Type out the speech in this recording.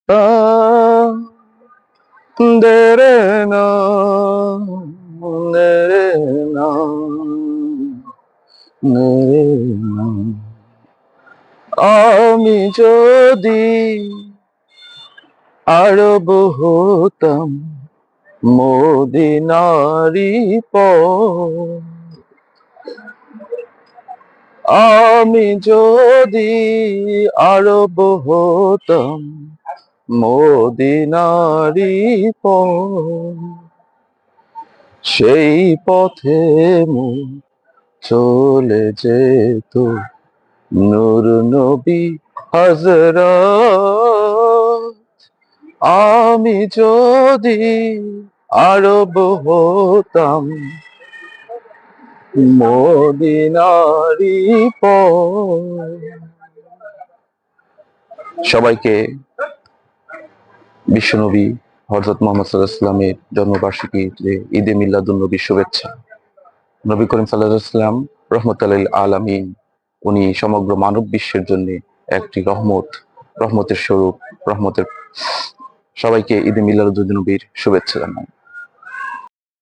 Ah, dere na, dere na, dere na। আমি যদি আরব হতাম মদিনারি পর, আমি যদি আরব হতাম মদিনারি পর, সেই পথে চলে যেত নূর নবী হযরত। আমি যদি আরব হতাম মদিনারি পর। সবাইকে বিশ্বনবী হযরত মুহাম্মদ সাল্লাল্লাহু আলাইহি ওয়াসাল্লামের জন্মবার্ষিকীতে ঈদে মিলাদুন নবীর শুভেচ্ছা। নবী করিম সাল্লাল্লাহু আলাইহি ওয়াসাল্লাম রহমাতুল লিল আলামিন, উনি সমগ্র মানব বিশ্বের জন্য একটি রহমতের স্বরূপ, রহমতের। সবাইকে ঈদে মিলাদুন নবীর শুভেচ্ছা জানাই।